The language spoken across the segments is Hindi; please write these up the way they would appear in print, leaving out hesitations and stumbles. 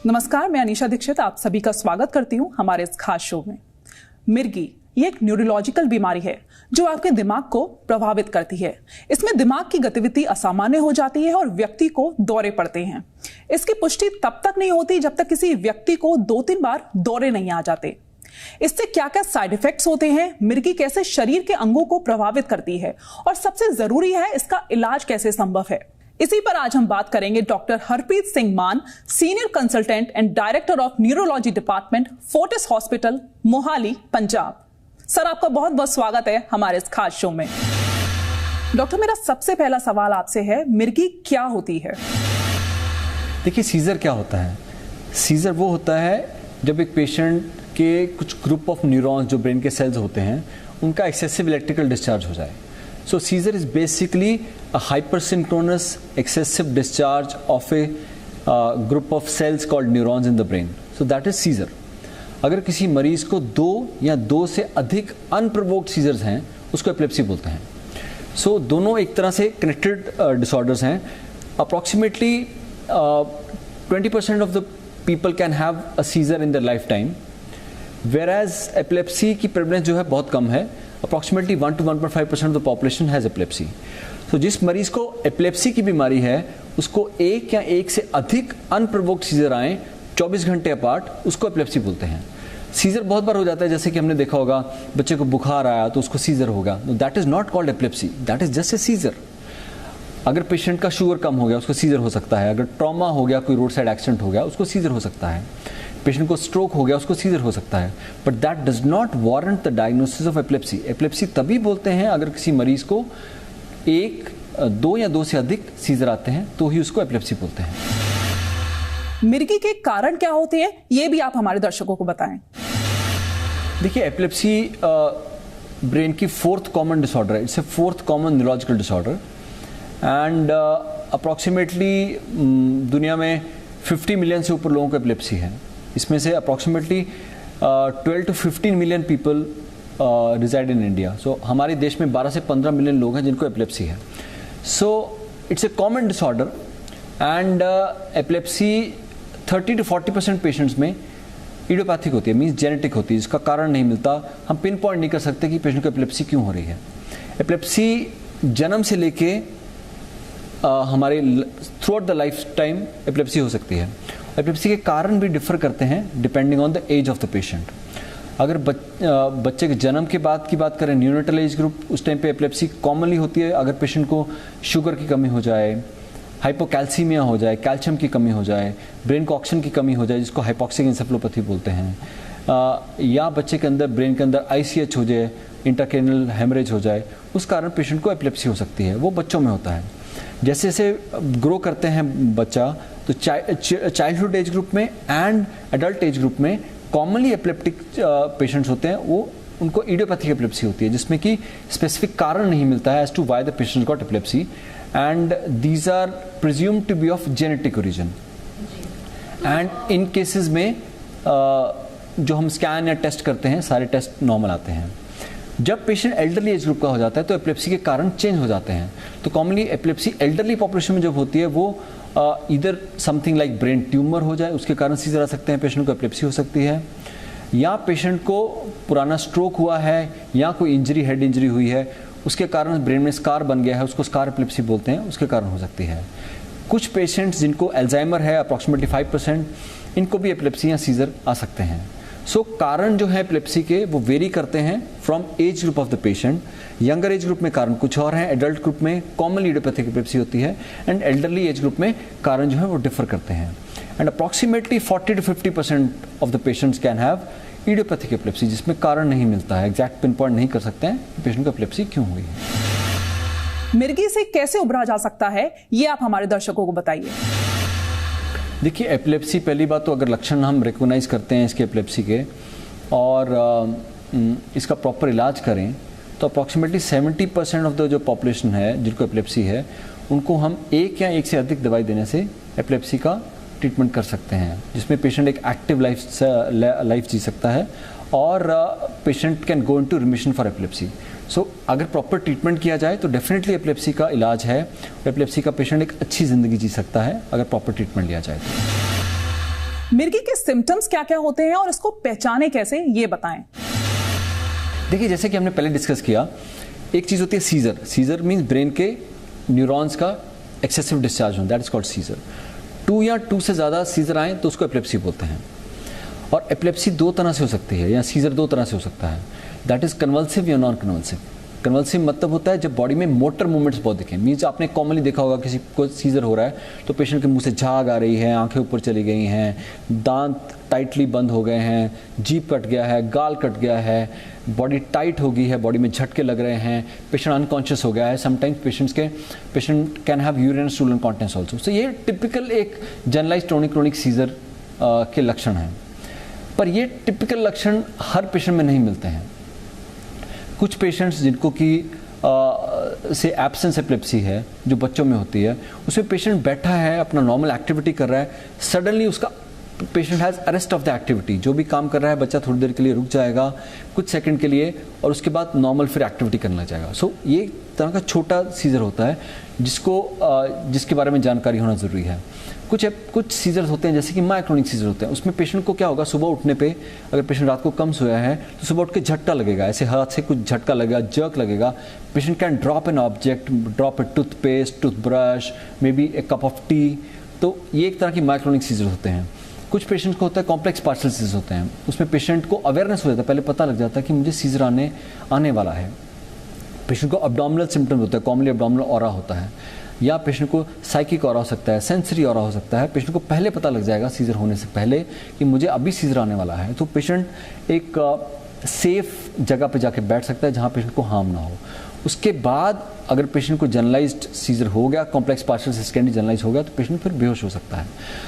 नमस्कार, मैं अनीशा दीक्षित आप सभी का स्वागत करती हूं हमारे इस खास शो में। मिर्गी ये एक न्यूरोलॉजिकल बीमारी है जो आपके दिमाग को प्रभावित करती है। इसमें दिमाग की गतिविधि असामान्य हो जाती है और व्यक्ति को दौरे पड़ते हैं। इसकी पुष्टि तब तक नहीं होती जब तक किसी व्यक्ति को 2-3 बार दौरे नहीं आ जाते। इससे क्या क्या साइड इफेक्ट्स होते हैं, मिर्गी कैसे शरीर के अंगों को प्रभावित करती है और सबसे जरूरी है इसका इलाज कैसे संभव है, इसी पर आज हम बात करेंगे डॉक्टर हरप्रीत सिंह मान, senior consultant and director of neurology department, Fortis hospital, Mohali, Punjab. Sir, आपका बहुत बहुत स्वागत है हमारे इस खास शो में। डॉक्टर, मेरा सबसे पहला सवाल आपसे है, मिर्गी क्या होती है? देखिए, सीजर क्या होता है? सीजर वो होता है जब एक पेशेंट के कुछ ग्रुप ऑफ न्यूरॉन्स जो ब्रेन के सेल्स होते हैं उनका एक्सेसिव इलेक्ट्रिकल डिस्चार्ज हो जाए। So seizure is basically a hypersynchronous excessive discharge of a group of cells called neurons in the brain. So that is seizure. अगर किसी मरीज को 2 या 2 से अधिक अनप्रोवोक्ड सीजर्स हैं उसको एपिलेप्सी बोलते हैं। So दोनों एक तरह से कनेक्टेड डिसऑर्डर्स हैं। Approximately 20% of the people can have a seizure in their lifetime, whereas epilepsy की प्रेवलेंस जो है बहुत कम है। Approximately 1 to 1.5% of the population has epilepsy. तो जिस मरीज को एपिलेप्सी की बीमारी है उसको एक या एक से अधिक अनप्रोवोक्ड सीजर आए 24 घंटे अपार्ट, उसको एपिलेप्सी बोलते हैं। सीजर बहुत बार हो जाता है, जैसे कि हमने देखा होगा बच्चे को बुखार आया तो उसको सीजर होगा। That is not called epilepsy, that is just a seizure. अगर पेशेंट का शुगर कम हो गया उसको सीजर हो सकता है। अगर ट्रॉमा हो गया, कोई रोड साइड एक्सीडेंट हो गया, उसको सीजर हो सकता है। पेशेंट को स्ट्रोक हो गया, उसको सीजर हो सकता है। But that does not warrant the diagnosis of epilepsy. Epilepsy तभी बोलते हैं अगर किसी मरीज को 1, 2 या 2 से अधिक सीजर आते हैं तो ही उसको एपिलेप्सी बोलते हैं। मिर्गी के कारण क्या होते हैं, ये भी आप हमारे दर्शकों को बताएं। देखिए, एपिलेप्सी ब्रेन की 4th कॉमन डिसऑर्डर है। It's a 4th common neurological disorder and approximately दुनिया में 50 मिलियन से ऊपर लोगों को एपिलेप्सी है। इसमें से approximately 12 to 15 million people reside in India. So हमारे देश में 12 से 15 मिलियन लोग हैं जिनको एपिलेप्सी है। So it's a common disorder and epilepsy 30 to 40% patients में इडियोपैथिक होती है, मीन्स जेनेटिक होती है, जिसका कारण नहीं मिलता। हम पिन पॉइंट नहीं कर सकते कि पेशेंट को एपिलेप्सी क्यों हो रही है। एपिलेप्सी जन्म से लेके हमारे through out the life time epilepsy हो सकती है। एपिलेप्सी के कारण भी डिफर करते हैं depending on the age of the patient. अगर बच्चे के जन्म के बाद की बात करें, न्यूनेटल एज ग्रुप, उस टाइम पे एपिलेप्सी कॉमनली होती है। अगर पेशेंट को शुगर की कमी हो जाए, हाइपोकैल्सीमिया हो जाए, कैल्शियम की कमी हो जाए, ब्रेन को ऑक्सीजन की कमी हो जाए जिसको हाइपोक्सिक एन्सेफेलोपैथी बोलते हैं, या बच्चे के अंदर ब्रेन के अंदर ICH हो जाए, इंट्राक्रैनियल हेमरेज हो जाए, उस कारण पेशेंट को एपिलेप्सी हो सकती है। वो बच्चों में होता है। जैसे जैसे ग्रो करते हैं बच्चा, तो चाइल्डहुड एज ग्रुप में एंड एडल्ट एज ग्रुप में कॉमनली एपिलेप्टिक पेशेंट्स होते हैं। वो उनको इडियोपैथिक एपिलेप्सी होती है जिसमें कि स्पेसिफिक कारण नहीं मिलता है as to why the patient got epilepsy and these are presumed to be of genetic origin. And in cases में जो हम स्कैन या टेस्ट करते हैं, सारे टेस्ट नॉर्मल आते हैं। जब पेशेंट एल्डरली एज ग्रुप का हो जाता है तो एपिलेप्सी के कारण चेंज हो जाते हैं। तो कॉमनली एपिलेप्सी एल्डरली पॉपुलेशन में जब होती है वो इधर समथिंग लाइक ब्रेन ट्यूमर हो जाए, उसके कारण सीजर आ सकते हैं, पेशेंट को एपिलेप्सी हो सकती है। या पेशेंट को पुराना स्ट्रोक हुआ है या कोई इंजरी, हेड इंजरी हुई है, उसके कारण ब्रेन में स्कार बन गया है, उसको स्कार एपिलेप्सी बोलते हैं, उसके कारण हो सकती है। कुछ पेशेंट्स जिनको अल्जाइमर है, अप्रॉक्सीमेटली 5%, इनको भी एपिलेप्सी या सीजर आ सकते हैं। सो कारण जो है एपिलेप्सी के वो वेरी करते हैं from age group of the patient. Younger age group में कारण कुछ और हैं, एडल्ट ग्रुप में कॉमनली इडियोपैथिक एपिलेप्सी होती है एंड एल्डरली एज ग्रुप में कारण जो है वो डिफर करते हैं। And approximately 40 to 50% of the patients can have idiopathic epilepsy जिसमें कारण नहीं मिलता है, एग्जैक्ट पिन पॉइंट नहीं कर सकते हैं कि पेशेंट को एपिलेप्सी क्यों हुई है। मिर्गी से कैसे उबरा जा सकता है, ये आप हमारे दर्शकों को बताइए। देखिए, एपिलेप्सी पहली बात तो अगर लक्षण हम रिकॉग्नाइज करते हैं इसके एपिलेप्सी के और इसका प्रॉपर इलाज करें तो अप्रॉक्सीमेटली 70% ऑफ द जो पॉपुलेशन है जिनको एपिलेप्सी है उनको हम 1 या 1 से अधिक दवाई देने से एपिलेप्सी का ट्रीटमेंट कर सकते हैं, जिसमें पेशेंट एक एक्टिव लाइफ जी सकता है और patient can go into remission for epilepsy. So अगर प्रॉपर ट्रीटमेंट किया जाए तो डेफिनेटली एपिलेप्सी का इलाज है। एपिलेप्सी का पेशेंट एक अच्छी ज़िंदगी जी सकता है अगर प्रॉपर ट्रीटमेंट लिया जाए तो। मिर्गी के सिम्टम्स क्या क्या होते हैं और इसको पहचाने कैसे, ये बताएं। देखिए, जैसे कि हमने पहले डिस्कस किया, एक चीज होती है सीजर। सीजर मीन्स ब्रेन के न्यूरॉन्स का एक्सेसिव डिस्चार्ज होना, दैट इज कॉल्ड सीजर। 2 या 2 से ज़्यादा सीजर आए तो उसको एपिलेप्सी बोलते हैं। और एपिलेप्सी 2 तरह से हो सकती है, या सीजर 2 तरह से हो सकता है, दैट इज कन्वल्सिव या नॉन कन्वल्सिव। कन्वल्सिव मतलब होता है जब बॉडी में मोटर मूवमेंट्स बहुत दिखें। मीन्स आपने कॉमनली देखा होगा किसी को सीजर हो रहा है तो पेशेंट के मुंह से झाग आ रही है, आंखें ऊपर चली गई हैं, दांत टाइटली बंद हो गए हैं, जीभ कट गया है, गाल कट गया है, बॉडी टाइट हो गई है, बॉडी में झटके लग रहे हैं, पेशेंट अनकॉन्शियस हो गया है। Sometimes patient can have urinary stool incontinence also. So ये टिपिकल एक जनरलाइज्ड क्रोनिक सीजर के लक्षण हैं। पर ये टिपिकल लक्षण हर पेशेंट में नहीं मिलते हैं। कुछ पेशेंट्स जिनको कि से एब्सेंस एपिलेप्सी है, जो बच्चों में होती है, उसमें पेशेंट बैठा है, अपना नॉर्मल एक्टिविटी कर रहा है, सडनली उसका patient has arrest of the activity. जो भी काम कर रहा है बच्चा थोड़ी देर के लिए रुक जाएगा, कुछ सेकंड के लिए, और उसके बाद नॉर्मल फिर एक्टिविटी करने लग जाएगा। सो ये तरह का छोटा सीजर होता है जिसके बारे में जानकारी होना ज़रूरी है। कुछ सीजर्स होते हैं जैसे कि मायोक्रोनिक सीजर होते हैं। उसमें पेशेंट को क्या होगा, सुबह उठने पे अगर पेशेंट रात को कम सोया है तो सुबह उठ के झटका लगेगा, ऐसे हाथ से कुछ झटका लगेगा, जर्क लगेगा। Patient can drop an object, drop A toothpaste, toothbrush, may be A cup of T. तो ये एक तरह की मायोक्रोनिक सीजर होते हैं। कुछ पेशेंट को होता है कॉम्प्लेक्स पार्शियल सीजर होते हैं। उसमें पेशेंट को अवेयरनेस हो जाता है, पहले पता लग जाता है कि मुझे सीजर आने वाला है। पेशेंट को अब्डोमिनल सिम्टम होता है, कॉमनली अब्डोमिनल ऑरा होता है, या पेशेंट को साइकिक ऑरा हो सकता है, सेंसरी ऑरा हो सकता है। पेशेंट को पहले पता लग जाएगा सीजर होने से पहले कि मुझे अभी सीजर आने वाला है। तो पेशेंट एक सेफ जगह पे जाके बैठ सकता है जहाँ पेशेंट को हार्म ना हो। उसके बाद अगर पेशेंट को जनरलाइज्ड सीजर हो गया, कॉम्प्लेक्स पार्शियल से सेकेंडरी जनरलाइज हो गया, तो पेशेंट फिर बेहोश हो सकता है।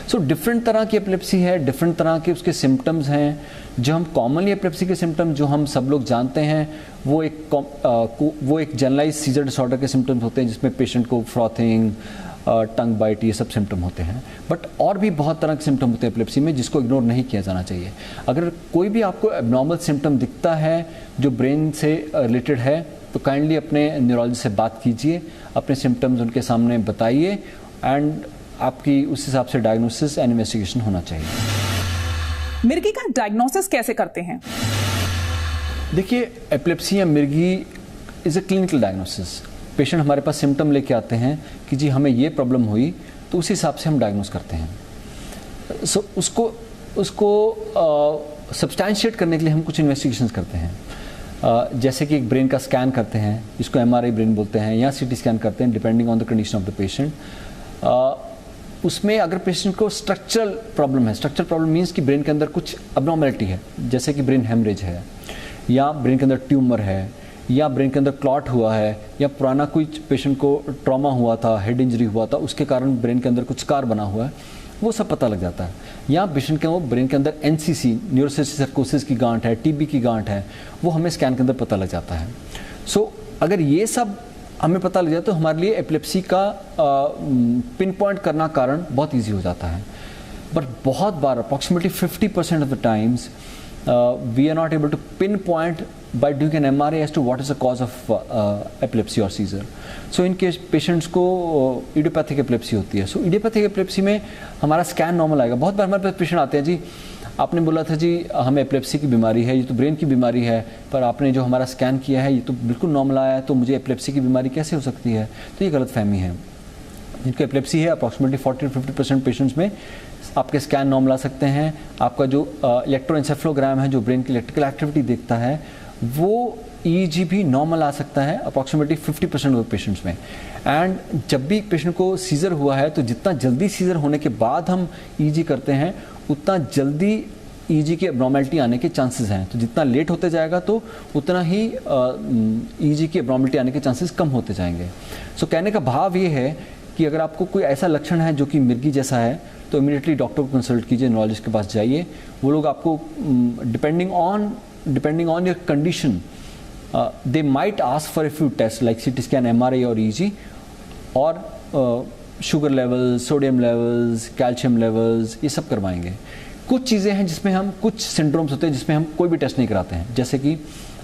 सो डिफरेंट तरह की एपिलेप्सी है, डिफरेंट तरह के उसके सिम्टम्स हैं। जो हम कॉमनली एपिलेप्सी के सिम्टम जो हम सब लोग जानते हैं वो एक जनरलाइज सीजर डिसऑर्डर के सिम्टम्स होते हैं, जिसमें पेशेंट को फ्रॉथिंग, टंग बाइट, ये सब सिम्टम होते हैं। बट और भी बहुत तरह के सिम्टम होते हैं एपिलेप्सी में, जिसको इग्नोर नहीं किया जाना चाहिए। अगर कोई भी आपको एबनॉर्मल सिम्टम दिखता है जो ब्रेन से रिलेटेड है तो काइंडली अपने न्यूरोलॉजिस्ट से बात कीजिए, अपने सिम्टम्स उनके सामने बताइए, एंड आपकी उस हिसाब से डायग्नोसिस एंड इन्वेस्टिगेशन होना चाहिए। मिर्गी का डायग्नोसिस कैसे करते हैं? देखिए, एपिलेप्सी या मिर्गी is a clinical diagnosis. Patient हमारे पास सिम्टम लेके आते हैं कि जी हमें ये प्रॉब्लम हुई, तो उस हिसाब से हम डायग्नोस करते हैं। सो उसको सब्सटैंशिएट करने के लिए हम कुछ इन्वेस्टिगेशंस करते हैं। जैसे कि एक ब्रेन का स्कैन करते हैं, जिसको एमआरआई ब्रेन बोलते हैं, या सीटी स्कैन करते हैं, depending on the condition of the patient. उसमें अगर पेशेंट को स्ट्रक्चरल प्रॉब्लम है, स्ट्रक्चरल प्रॉब्लम मीन्स कि ब्रेन के अंदर कुछ अबनॉर्मलिटी है, जैसे कि ब्रेन हेमरेज है, या ब्रेन के अंदर ट्यूमर है, या ब्रेन के अंदर क्लॉट हुआ है, या पुराना कोई पेशेंट को ट्रॉमा हुआ था, हेड इंजरी हुआ था, उसके कारण ब्रेन के अंदर कुछ स्कार बना हुआ है, वो सब पता लग जाता है। या पेशेंट के वो ब्रेन के अंदर एनसीसी, न्यूरोसिस्टिक सर्कोसिस की गांठ है, टीबी की गांठ है, वो हमें स्कैन के अंदर पता लग जाता है। सो अगर ये सब हमें पता लग जाए तो हमारे लिए एपिलेप्सी का पिन पॉइंट करना कारण बहुत ईजी हो जाता है। बट बहुत बार approximately 50% of the times we are not able to pinpoint by doing an MRI as to what is the cause of epilepsy or seizure. So in case patients को idiopathic epilepsy होती है, so idiopathic epilepsy में हमारा स्कैन नॉर्मल आएगा। बहुत बार हमारे पास पेशेंट आते हैं, जी आपने बोला था जी हमें एपिलेप्सी की बीमारी है, ये तो ब्रेन की बीमारी है, पर आपने जो हमारा स्कैन किया है ये तो बिल्कुल नॉर्मल आया है, तो मुझे एपिलेप्सी की बीमारी कैसे हो सकती है? तो ये गलतफहमी है। जिनको एपिलेप्सी है अप्रॉक्सीमेटली 40-50% पेशेंट्स में आपके स्कैन नॉर्मल आ सकते हैं। आपका जो इलेक्ट्रोएंसेफेलोग्राम है, जो ब्रेन की इलेक्ट्रिकल एक्टिविटी देखता है, वो ईईजी भी नॉर्मल आ सकता है अप्रॉक्सीमेटली 50% ऑफ पेशेंट्स में। एंड जब भी पेशेंट को सीजर हुआ है तो जितना जल्दी सीजर होने के बाद हम ईईजी करते हैं उतना जल्दी ईईजी की एब्नॉर्मलिटी आने के चांसेस हैं। तो जितना लेट होते जाएगा तो उतना ही ईईजी की एब्नॉर्मलिटी आने के चांसेस कम होते जाएंगे। सो कहने का भाव ये है कि अगर आपको कोई ऐसा लक्षण है जो कि मिर्गी जैसा है तो इमीडिएटली डॉक्टर को कंसल्ट कीजिए, न्यूरोलॉजिस्ट के पास जाइए। वो लोग आपको depending on your condition they might ask for a few taste like CT scan, MRI और ईजी, और sugar levels, sodium levels, calcium levels, ये सब करवाएंगे। कुछ चीज़ें हैं जिसमें हम, कुछ सिंड्रोम्स होते हैं जिसमें हम कोई भी टेस्ट नहीं कराते हैं, जैसे कि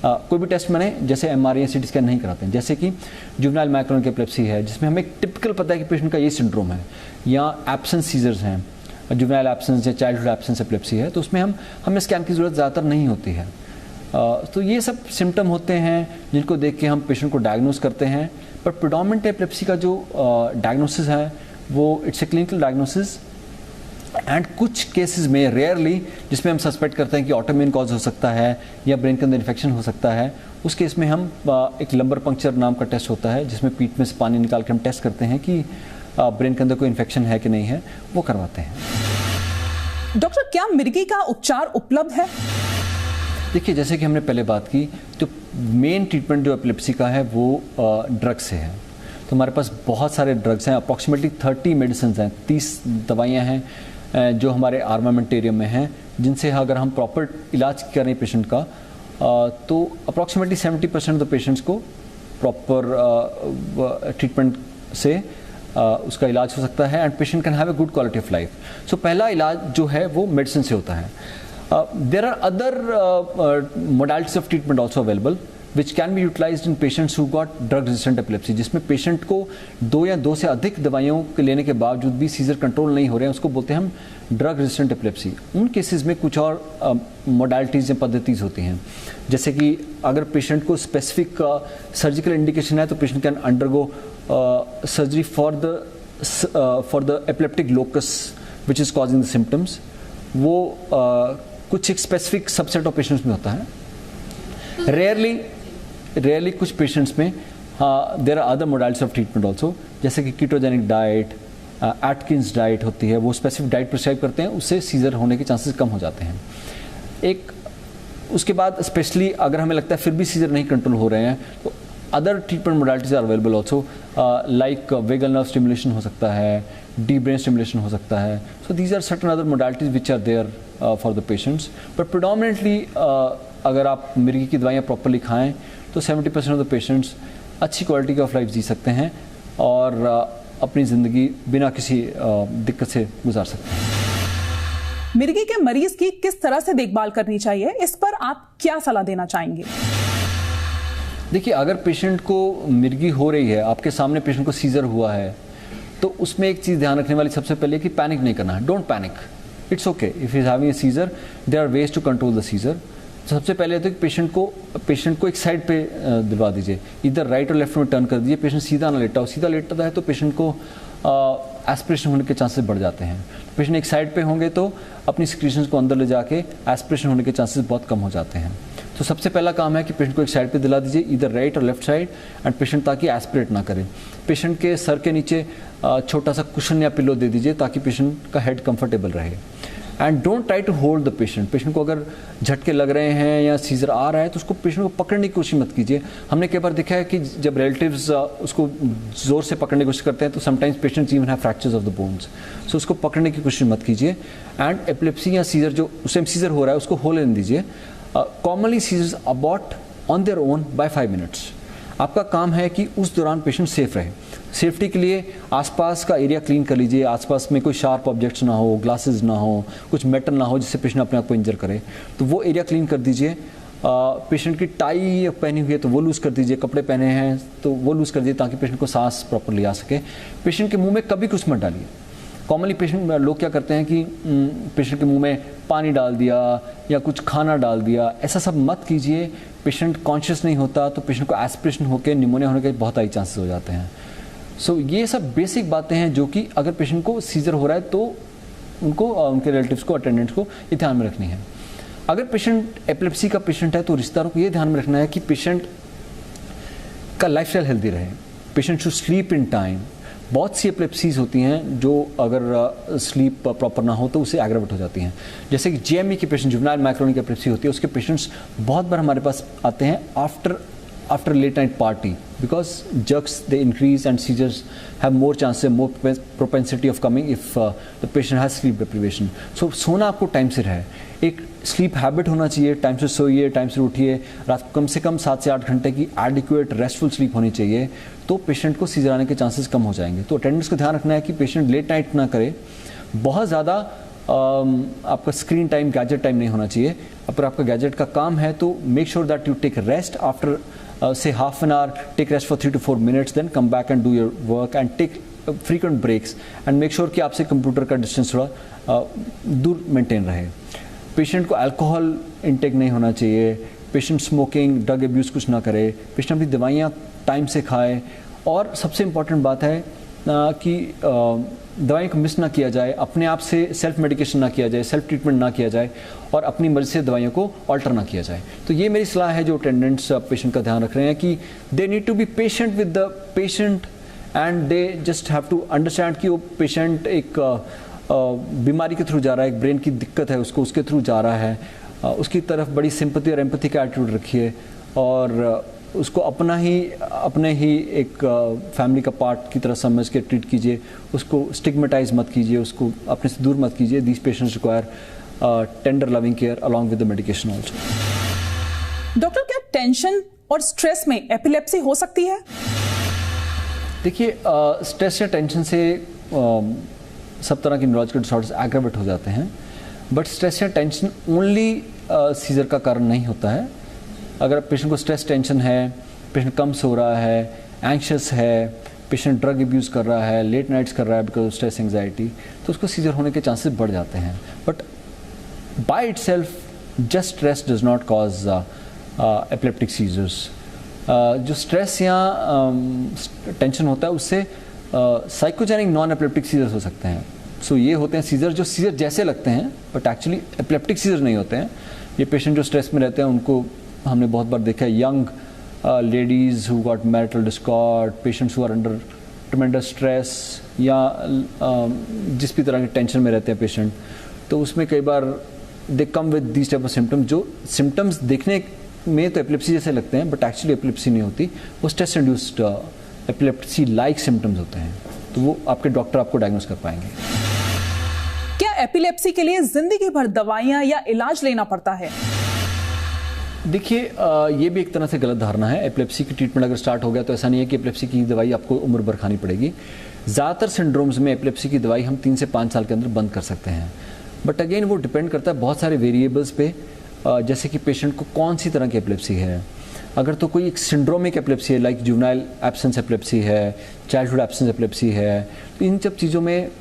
कोई भी टेस्ट मैंने जैसे एमआरआई या सीटी स्कैन नहीं कराते हैं, जैसे कि जुवेनाइल माइक्रोनिक एपिलेप्सी है जिसमें हमें टिपिकल पता है कि पेशेंट का ये सिंड्रोम है, या एब्सेंस सीजर्स हैं, जुवेनाइल एब्सेंस या चाइल्डहुड एब्सेंस एपिलेप्सी है, तो उसमें हमें स्कैन की ज़रूरत ज़्यादातर नहीं होती है। तो ये सब सिम्टम होते हैं जिनको देख के हम पेशेंट को डायग्नोस करते हैं। पर प्रेडोमिनेंट एपिलेप्सी का जो डायग्नोसिस है वो it's a clinical diagnosis, and कुछ केसेस में रेयरली जिसमें हम सस्पेक्ट करते हैं कि ऑटोइम्यून कॉज हो सकता है या ब्रेन के अंदर इन्फेक्शन हो सकता है, उस केस में हम एक लंबर पंक्चर नाम का टेस्ट होता है जिसमें पीठ में से पानी निकाल के हम टेस्ट करते हैं कि ब्रेन के अंदर कोई इन्फेक्शन है कि नहीं है, वो करवाते हैं। डॉक्टर, क्या मिर्गी का उपचार उपलब्ध है? देखिए, जैसे कि हमने पहले बात की, तो मेन ट्रीटमेंट जो एपिलेप्सी का है वो ड्रग से है। तो हमारे पास बहुत सारे ड्रग्स हैं, अप्रॉक्सीमेटली 30 मेडिसिन हैं, 30 दवाइयाँ हैं जो हमारे आर्मामेंटेरियम में हैं, जिनसे अगर हम प्रॉपर इलाज करें पेशेंट का तो अप्रॉक्सीमेटली 70% ऑफ द पेशेंट्स को प्रॉपर ट्रीटमेंट से उसका इलाज हो सकता है, and patient can have a good quality of life. So पहला इलाज जो है वो मेडिसिन से होता है। There are other modalities of treatment also available which can be utilized in patients who got drug resistant epilepsy, जिसमें पेशेंट को 2 या 2 से अधिक दवाइयों के लेने के बावजूद भी सीजर कंट्रोल नहीं हो रहे हैं, उसको बोलते हैं हम ड्रग रेजिस्टेंट एपिलेप्सी। उन केसेस में कुछ और मोडालिटीज़ या पद्धतिज़ होती हैं, जैसे कि अगर पेशेंट को स्पेसिफिक सर्जिकल इंडिकेशन है तो patient can undergo surgery for the epileptic locus which is causing the symptoms. वो कुछ एक स्पेसिफिक सबसेट ऑफ पेशेंट्स में होता है। रेयरली कुछ पेशेंट्स में there are other modalities of treatment also, जैसे कि कीटोजेनिक डाइट, एटकिंस डाइट होती है, वो स्पेसिफिक डाइट प्रिस्क्राइब करते हैं, उससे सीजर होने के चांसेस कम हो जाते हैं। एक उसके बाद स्पेशली अगर हमें लगता है फिर भी सीजर नहीं कंट्रोल हो रहे हैं तो other treatment modalities are available also, like vagal nerve stimulation हो सकता है, डीप ब्रेन स्टिमुलेशन हो सकता है। So these are certain other modalities which are there for the patients. But predominantly अगर आप मिर्गी की दवाइयाँ प्रॉपरली खाएं तो 70% ऑफ द पेशेंट्स अच्छी क्वालिटी ऑफ लाइफ जी सकते हैं और अपनी ज़िंदगी बिना किसी दिक्कत से गुजार सकते हैं। मिर्गी के मरीज की किस तरह से देखभाल करनी चाहिए, इस पर आप क्या सलाह देना चाहेंगे? देखिए, अगर पेशेंट को मिर्गी हो रही है, आपके सामने पेशेंट को सीजर हुआ है, तो उसमें एक चीज़ ध्यान रखने वाली सबसे पहले कि पैनिक नहीं करना है। Don't panic, it's okay if he is having a seizure, there are ways to control the seizure. सबसे पहले तो पेशेंट को एक साइड पे दिलवा दीजिए, इधर राइट और लेफ्ट में टर्न कर दीजिए, पेशेंट सीधा ना लेटा हो। सीधा लेटता है तो पेशेंट को एस्पिरेशन होने के चांसेस बढ़ जाते हैं। पेशेंट एक साइड पे होंगे तो अपनी सिक्रीशंस को अंदर ले जाके एस्पिरेशन होने के चांसेस बहुत कम हो जाते हैं। तो सबसे पहला काम है कि पेशेंट को एक साइड पे दिला दीजिए, इधर राइट और लेफ्ट साइड, एंड पेशेंट ताकि एस्पिरेट ना करे। पेशेंट के सर के नीचे छोटा सा कुशन या पिलो दे दीजिए ताकि पेशेंट का हेड कंफर्टेबल रहे। And don't try to hold the patient. Patient को अगर झटके लग रहे हैं या सीजर आ रहा है तो उसको पेशेंट को पकड़ने की कोशिश मत कीजिए। हमने कई बार देखा है कि जब रिलेटिव्स उसको ज़ोर से पकड़ने की कोशिश करते हैं तो sometimes patients even have fractures of the bones. So उसको पकड़ने की कोशिश मत कीजिए। एंड एपिलेप्सी या सीजर जो उस टाइम सीजर हो रहा है उसको हो लेने दीजिए। Commonly seizures abort on their own by 5 minutes. आपका काम है कि उस दौरान पेशेंट सेफ रहे। सेफ्टी के लिए आसपास का एरिया क्लीन कर लीजिए, आसपास में कोई शार्प ऑब्जेक्ट्स ना हो, ग्लासेस ना हो, कुछ मेटल ना हो जिससे पेशेंट अपने आप को इंजर करे, तो वो एरिया क्लीन कर दीजिए। पेशेंट की टाई पहनी हुई है तो वो लूज़ कर दीजिए, कपड़े पहने हैं तो वो लूज़ कर दीजिए ताकि पेशेंट को सांस प्रॉपरली आ सके। पेशेंट के मुँह में कभी कुछ मत डालिए। कॉमनली लोग क्या करते हैं कि पेशेंट के मुंह में पानी डाल दिया या कुछ खाना डाल दिया, ऐसा सब मत कीजिए। पेशेंट कॉन्शियस नहीं होता तो पेशेंट को एस्पिरेशन होकर निमोनिया होने के बहुत हाई चांसेस हो जाते हैं। सो ये सब बेसिक बातें हैं जो कि अगर पेशेंट को सीजर हो रहा है तो उनको उनके रिलेटिव्स को, अटेंडेंट्स को ये ध्यान में रखनी है। अगर पेशेंट एपिलेप्सी का पेशेंट है तो रिश्तेदारों को ये ध्यान में रखना है कि पेशेंट का लाइफस्टाइल हेल्दी रहे। Patient should sleep in time. बहुत सी एपिलेप्सीज होती हैं जो अगर स्लीप प्रॉपर ना हो तो उससे एग्रावेट हो जाती हैं। जैसे कि जेएमई के पेशेंट, जुवेनाइल माइक्रोनिक एपिलेप्सी होती है, उसके पेशेंट्स बहुत बार हमारे पास आते हैं after late night party, because jerks they increase and seizures have more chances, more propensity of coming if the patient has sleep deprivation. So सोना आपको टाइम से है, एक स्लीप हैबिट होना चाहिए, टाइम से सोइए, टाइम से उठिए, रात को कम से कम 7 से 8 घंटे की एडिक्वेट रेस्टफुल स्लीप होनी चाहिए, तो पेशेंट को सीजर आने के चांसेस कम हो जाएंगे। तो अटेंडेंट्स को ध्यान रखना है कि पेशेंट लेट नाइट ना करे, बहुत ज़्यादा आपका स्क्रीन टाइम, गैजेट टाइम नहीं होना चाहिए। अगर आपका गैजेट का काम है तो make sure that you take rest after say half an hour, take rest for 3 to 4 minutes, then come back and do your work and take frequent breaks and make sure कि आपसे कंप्यूटर का डिस्टेंस थोड़ा दूर मेंटेन रहे। पेशेंट को अल्कोहल इंटेक नहीं होना चाहिए, पेशेंट स्मोकिंग ड्रग एब्यूज़ कुछ ना करे, पेशेंट अपनी दवाइयाँ टाइम से खाए, और सबसे इम्पॉर्टेंट बात है कि दवाई को मिस ना किया जाए, अपने आप से सेल्फ मेडिकेशन ना किया जाए, सेल्फ ट्रीटमेंट ना किया जाए, और अपनी मर्जी से दवाइयों को ऑल्टर ना किया जाए। तो ये मेरी सलाह है जो अटेंडेंट्स पेशेंट का ध्यान रख रहे हैं कि they need to be patient with the patient and they just have to understand कि वो पेशेंट एक बीमारी के थ्रू जा रहा है, एक ब्रेन की दिक्कत है उसको, उसके थ्रू जा रहा है, उसकी तरफ बड़ी सिंपैथी और एम्पैथी का एटीट्यूड रखिए, और उसको अपने ही एक फैमिली का पार्ट की तरह समझ के ट्रीट कीजिए, उसको स्टिग्मेटाइज मत कीजिए, उसको अपने से दूर मत कीजिए। These patients require tender loving care along with the medication also. Doctor, क्या टेंशन और स्ट्रेस में एपिलेप्सी हो सकती है? देखिए, स्ट्रेस या टेंशन से सब तरह के न्यूरोलॉजिकल डिसऑर्डर्स एग्रावेट हो जाते हैं, बट स्ट्रेस या टेंशन ओनली सीजर का कारण नहीं होता है। अगर पेशेंट को स्ट्रेस टेंशन है, पेशेंट कम सो रहा है, एंग्शियस है, पेशेंट ड्रग अब्यूज़ कर रहा है, लेट नाइट्स कर रहा है बिकॉज ऑफ स्ट्रेस एंग्जाइटी, तो उसको सीजर होने के चांसेस बढ़ जाते हैं। But by itself just stress does not cause epileptic seizures. जो स्ट्रेस या टेंशन होता है उससे साइकोजेनिक नॉन एपिलेप्टिक सीजर्स हो सकते हैं। सो ये होते हैं सीजर जो सीजर जैसे लगते हैं बट एक्चुअली एपिलेप्टिक सीजर नहीं होते हैं। ये पेशेंट जो स्ट्रेस में रहते हैं उनको हमने बहुत बार देखा है, young ladies who got marital discord, patients who are under tremendous stress, या जिस भी तरह के टेंशन में रहते हैं पेशेंट, तो उसमें कई बार they come with these type of symptoms, जो सिम्टम्स देखने में तो एपिलेप्सी जैसे लगते हैं बट एक्चुअली एपिलेप्सी नहीं होती, वो stress induced epilepsy like symptoms होते हैं। तो वो आपके डॉक्टर आपको डायग्नोस कर पाएंगे। क्या एपिलेप्सी के लिए जिंदगी भर दवाइयां या इलाज लेना पड़ता है? देखिए, ये भी एक तरह से गलत धारणा है। एपिलेप्सी की ट्रीटमेंट अगर स्टार्ट हो गया तो ऐसा नहीं है कि एपिलेप्सी की दवाई आपको उम्र भर खानी पड़ेगी। ज़्यादातर सिंड्रोम्स में एपिलेप्सी की दवाई हम 3 से 5 साल के अंदर बंद कर सकते हैं, बट अगेन वो डिपेंड करता है बहुत सारे वेरिएबल्स पे, जैसे कि पेशेंट को कौन सी तरह की एपिलेप्सी है। अगर तो कोई एक सिंड्रोमिक एपिलेप्सी है, लाइक जुवेनाइल एब्सेंस एपिलेप्सी है, चाइल्डहुड एब्सेंस एपिलेप्सी है, तो इन सब चीज़ों में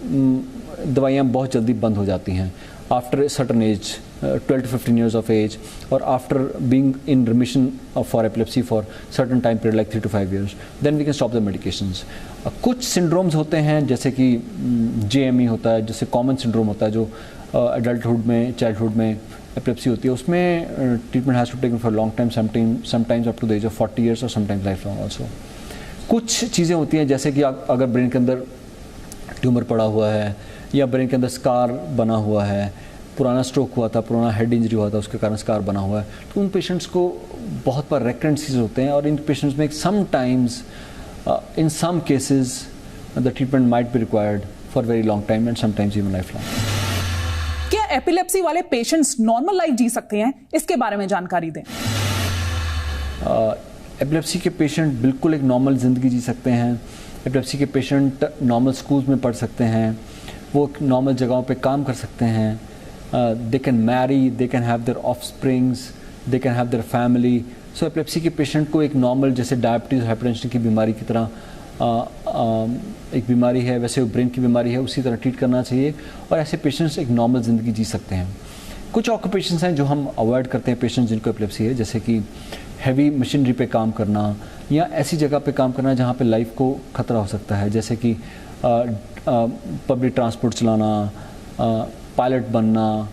दवाइयाँ बहुत जल्दी बंद हो जाती हैं after a certain age, 12 to 15 years of age, or after being in remission for epilepsy for certain time period like 3 to 5 years, then we can stop the medications. कुछ सिंड्रोम्स होते हैं जैसे कि JME होता है, जैसे कॉमन सिंड्रोम होता है जो एडल्टहुड में, चाइल्डहुड में एपिलेप्सी होती है, उसमें treatment has to taken for long time, sometimes up to the age of 40 years और समटाइम्स लाइफ लॉन्ग ऑल्सो। कुछ चीज़ें होती हैं जैसे कि अगर ब्रेन के अंदर ट्यूमर पड़ा हुआ है या ब्रेन के अंदर स्कार बना हुआ है, पुराना स्ट्रोक हुआ था, पुराना हेड इंजरी हुआ था, उसके कारण स्कार बना हुआ है, तो उन पेशेंट्स को बहुत बार रेकरेंट सीजर होते हैं, और इन पेशेंट्स में sometimes in some cases the treatment might be required for very long time and sometimes even life long. क्या एपिलेप्सी वाले पेशेंट्स नॉर्मल लाइफ जी सकते हैं? इसके बारे में जानकारी दें। एपिलेप्सी के पेशेंट बिल्कुल एक नॉर्मल ज़िंदगी जी सकते हैं। एपिलेप्सी के पेशेंट नॉर्मल स्कूल्स में पढ़ सकते हैं, वो नॉर्मल जगहों पे काम कर सकते हैं, they can marry, they can have their offsprings, they can have their family. So epilepsy के पेशेंट को एक नॉर्मल, जैसे डायबिटीज़ हाइपरटेंशन की बीमारी की तरह एक बीमारी है, वैसे ब्रेन की बीमारी है, उसी तरह ट्रीट करना चाहिए, और ऐसे पेशेंट्स एक नॉर्मल ज़िंदगी जी सकते हैं। कुछ ऑक्यूपेशंस हैं जो हम अवॉइड करते हैं पेशेंट्स जिनको एपिलेप्सी है, जैसे कि हैवी मशीनरी पे काम करना या ऐसी जगह पे काम करना जहाँ पे लाइफ को खतरा हो सकता है, जैसे कि पब्लिक ट्रांसपोर्ट चलाना, पायलट बनना,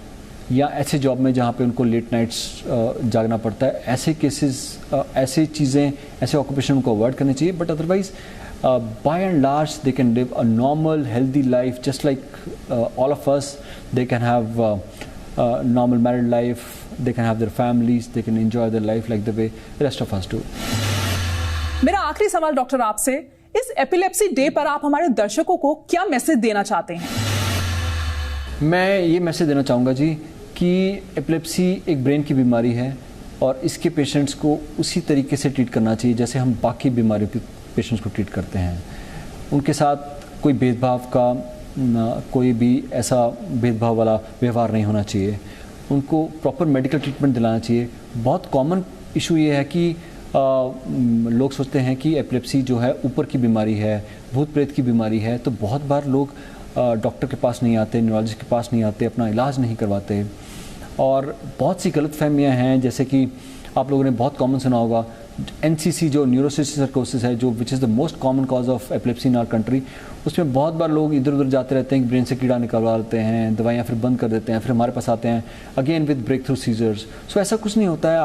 या ऐसे जॉब में जहाँ पे उनको लेट नाइट्स जागना पड़ता है। ऐसे केसेस, ऐसी चीज़ें, ऐसे ऑक्यूपेशन उनको अवॉइड करनी चाहिए, but otherwise by and large they can live a normal healthy life just like all of us. They can have normal married life, they can have their families, they can enjoy their life like the way the rest of us do. मेरा आखिरी सवाल डॉक्टर आपसे, इस एपिलेप्सी डे पर आप हमारे दर्शकों को क्या मैसेज देना चाहते हैं? मैं ये मैसेज देना चाहूँगा जी कि एपिलेप्सी एक ब्रेन की बीमारी है, और इसके पेशेंट्स को उसी तरीके से ट्रीट करना चाहिए जैसे हम बाकी बीमारियों के पेशेंट्स को ट्रीट करते हैं। उनके साथ कोई भेदभाव का, कोई भी ऐसा भेदभाव वाला व्यवहार नहीं होना चाहिए। उनको प्रॉपर मेडिकल ट्रीटमेंट दिलाना चाहिए। बहुत कॉमन इशू ये है कि लोग सोचते हैं कि एपिलेप्सी जो है ऊपर की बीमारी है, भूत प्रेत की बीमारी है, तो बहुत बार लोग डॉक्टर के पास नहीं आते, न्यूरोलॉजिस्ट के पास नहीं आते, अपना इलाज नहीं करवाते। और बहुत सी गलतफहमियां हैं, जैसे कि आप लोगों ने बहुत कॉमन सुना होगा NCC जो न्यूरोसिस्टिक सर्कोसिस है, जो which is the most common cause of epilepsy in our country, उसमें बहुत बार लोग इधर उधर जाते रहते हैं कि ब्रेन से कीड़ा निकलवा लेते हैं, दवाइयाँ फिर बंद कर देते हैं, फिर हमारे पास आते हैं again with breakthrough seizures. So ऐसा कुछ नहीं होता है।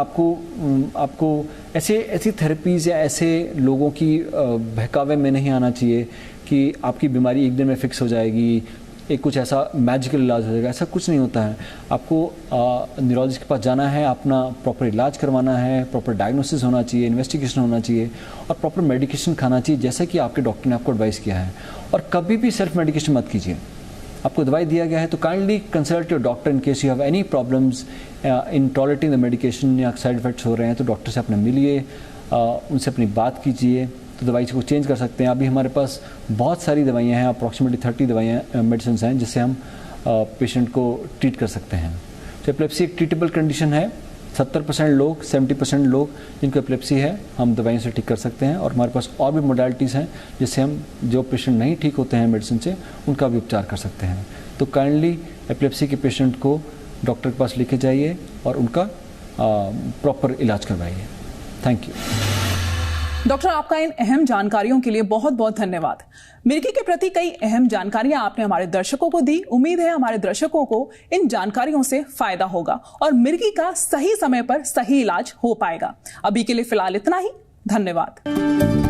आपको ऐसी थेरेपीज़ या ऐसे लोगों की बहकावे में नहीं आना चाहिए कि आपकी बीमारी एक दिन में फिक्स हो जाएगी, एक कुछ ऐसा मैजिकल इलाज हो जाएगा, ऐसा कुछ नहीं होता है। आपको न्यूरोलॉजिस्ट के पास जाना है, अपना प्रॉपर इलाज करवाना है, प्रॉपर डायग्नोसिस होना चाहिए, इन्वेस्टिगेशन होना चाहिए और प्रॉपर मेडिकेशन खाना चाहिए जैसे कि आपके डॉक्टर ने आपको एडवाइस किया है। और कभी भी सेल्फ मेडिकेशन मत कीजिए। आपको दवाई दिया गया है तो kindly consult your doctor in case you have any problems in tolerating the medication या साइड इफेक्ट्स हो रहे हैं तो डॉक्टर से अपने मिलिए, उनसे अपनी बात कीजिए, तो दवाई को चेंज कर सकते हैं। अभी हमारे पास बहुत सारी दवाइयाँ हैं, अप्रॉक्सीमेटली 30 दवाइयाँ मेडिसिन हैं जिससे हम पेशेंट को ट्रीट कर सकते हैं। तो एपिलेप्सी एक ट्रीटेबल कंडीशन है। 70% लोग 70% लोग जिनको एपिलेप्सी है हम दवाइयों से ठीक कर सकते हैं। और हमारे पास और भी मोडालिटीज़ हैं जिससे हम जो पेशेंट नहीं ठीक होते हैं मेडिसिन से उनका भी उपचार कर सकते हैं। तो काइंडली एपिलेप्सी के पेशेंट को डॉक्टर के पास लेके जाइए और उनका प्रॉपर इलाज करवाइए। थैंक यू डॉक्टर, आपका इन अहम जानकारियों के लिए बहुत बहुत धन्यवाद। मिर्गी के प्रति कई अहम जानकारियां आपने हमारे दर्शकों को दी। उम्मीद है हमारे दर्शकों को इन जानकारियों से फायदा होगा और मिर्गी का सही समय पर सही इलाज हो पाएगा। अभी के लिए फिलहाल इतना ही। धन्यवाद।